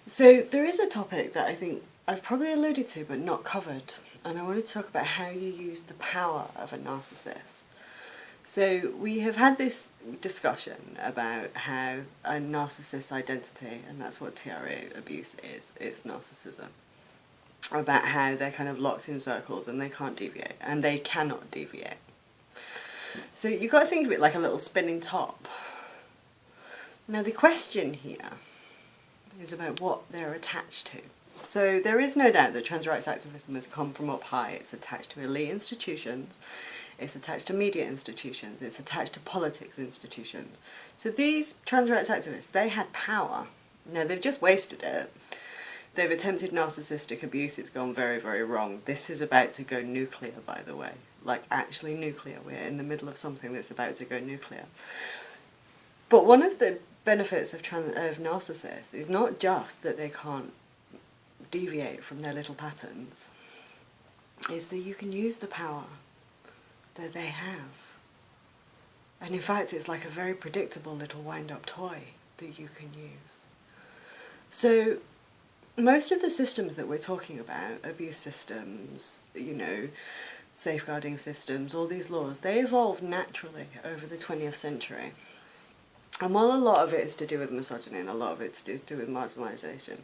So there is a topic that I think I've probably alluded to but not covered, and I wanted to talk about how you use the power of a narcissist. So we have had this discussion about how a narcissist identity, and that's what TRA abuse is, it's narcissism, about how they're kind of locked in circles and they can't deviate, and they cannot deviate. So you've got to think of it like a little spinning top. Now the question here is about what they're attached to. So there is no doubt that trans rights activism has come from up high. It's attached to elite institutions, it's attached to media institutions, it's attached to politics institutions. So these trans rights activists, they had power. Now they've just wasted it. They've attempted narcissistic abuse, it's gone very, very wrong. This is about to go nuclear, by the way. Like, actually nuclear. We're in the middle of something that's about to go nuclear. But one of the benefits of narcissists is not just that they can't deviate from their little patterns, is that you can use the power that they have. And in fact, it's like a very predictable little wind-up toy that you can use. So most of the systems that we're talking about, abuse systems, safeguarding systems, all these laws, they evolved naturally over the 20th century. And while a lot of it is to do with misogyny and a lot of it to do with marginalisation,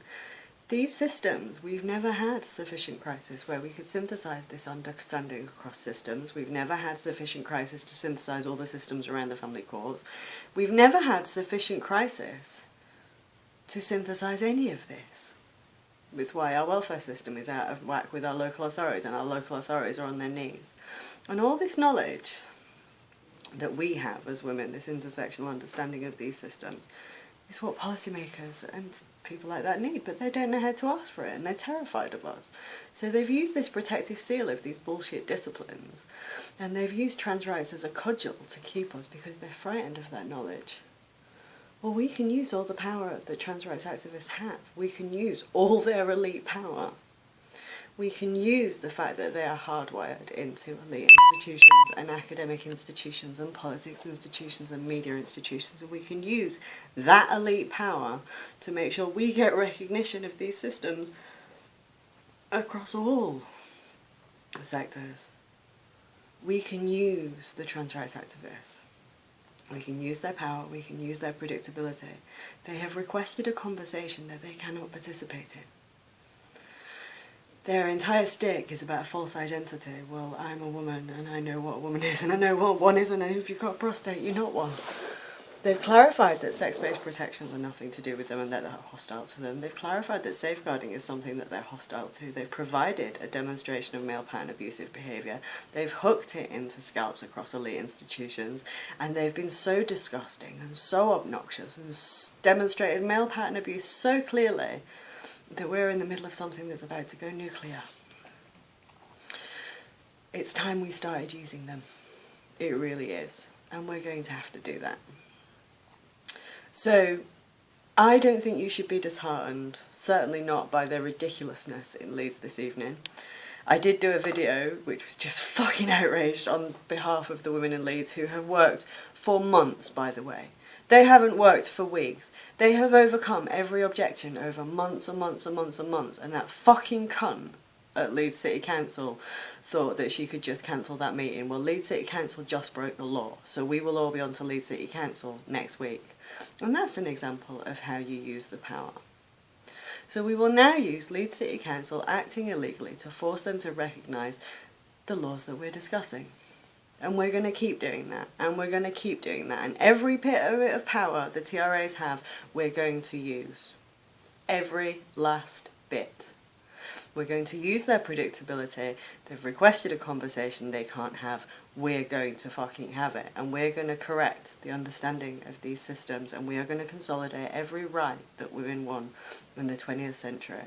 these systems, we've never had sufficient crisis where we could synthesise this understanding across systems. We've never had sufficient crisis to synthesise all the systems around the family courts. We've never had sufficient crisis to synthesise any of this. It's why our welfare system is out of whack with our local authorities, and our local authorities are on their knees. And all this knowledge that we have as women, this intersectional understanding of these systems, is what policymakers and people like that need, but they don't know how to ask for it, and they're terrified of us. So they've used this protective seal of these bullshit disciplines, and they've used trans rights as a cudgel to keep us because they're frightened of that knowledge. Well, we can use all the power that trans rights activists have. We can use all their elite power. We can use the fact that they are hardwired into elite institutions and academic institutions and politics institutions and media institutions, and we can use that elite power to make sure we get recognition of these systems across all sectors. We can use the trans rights activists. We can use their power, we can use their predictability. They have requested a conversation that they cannot participate in. Their entire stick is about false identity. Well, I'm a woman and I know what a woman is and I know what one isn't, and if you've got a prostate, you're not one. They've clarified that sex-based protections are nothing to do with them and that they're hostile to them. They've clarified that safeguarding is something that they're hostile to. They've provided a demonstration of male pattern abusive behaviour. They've hooked it into scalps across elite institutions, and they've been so disgusting and so obnoxious and demonstrated male pattern abuse so clearly that we're in the middle of something that's about to go nuclear. It's time we started using them. It really is. And we're going to have to do that. So, I don't think you should be disheartened, certainly not by their ridiculousness in Leeds this evening. I did do a video which was just fucking outraged on behalf of the women in Leeds who have worked for months, by the way. They haven't worked for weeks. They have overcome every objection over months and months and months and months, and that fucking cunt at Leeds City Council thought that she could just cancel that meeting. Well, Leeds City Council just broke the law, so we will all be on to Leeds City Council next week. And that's an example of how you use the power. So we will now use Leeds City Council acting illegally to force them to recognise the laws that we're discussing. And we're going to keep doing that, and we're going to keep doing that. And every bit of power the TRAs have, we're going to use. Every last bit. We're going to use their predictability. They've requested a conversation they can't have. We're going to fucking have it. And we're going to correct the understanding of these systems, and we are going to consolidate every right that women won in the 20th century.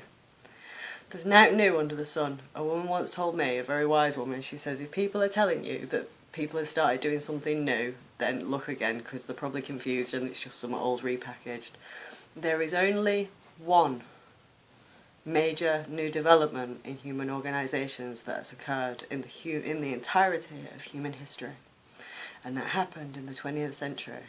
There's nothing new under the sun. A woman once told me, a very wise woman, she says, if people are telling you that people have started doing something new, then look again, because they're probably confused and it's just some old repackaged. There is only one major new development in human organisations that has occurred in the entirety of human history, and that happened in the 20th century.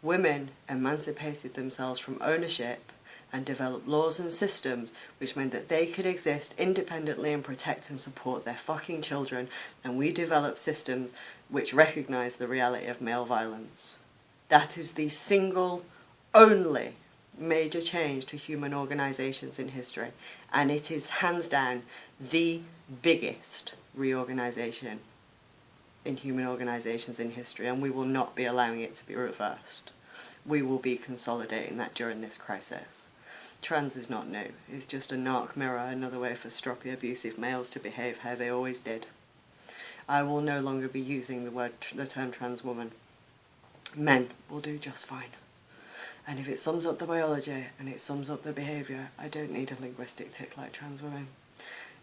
Women emancipated themselves from ownership and developed laws and systems which meant that they could exist independently and protect and support their fucking children, and we developed systems which recognise the reality of male violence. That is the single, only major change to human organisations in history, and it is hands down the biggest reorganisation in human organisations in history, and we will not be allowing it to be reversed. We will be consolidating that during this crisis. Trans is not new. It's just a narc mirror, another way for stroppy, abusive males to behave how they always did. I will no longer be using the term trans woman. Men will do just fine. And if it sums up the biology and it sums up the behaviour, I don't need a linguistic tick like trans women.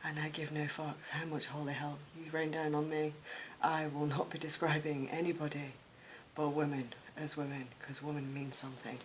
And I give no fucks how much holy hell you rain down on me. I will not be describing anybody but women as women, because women mean something.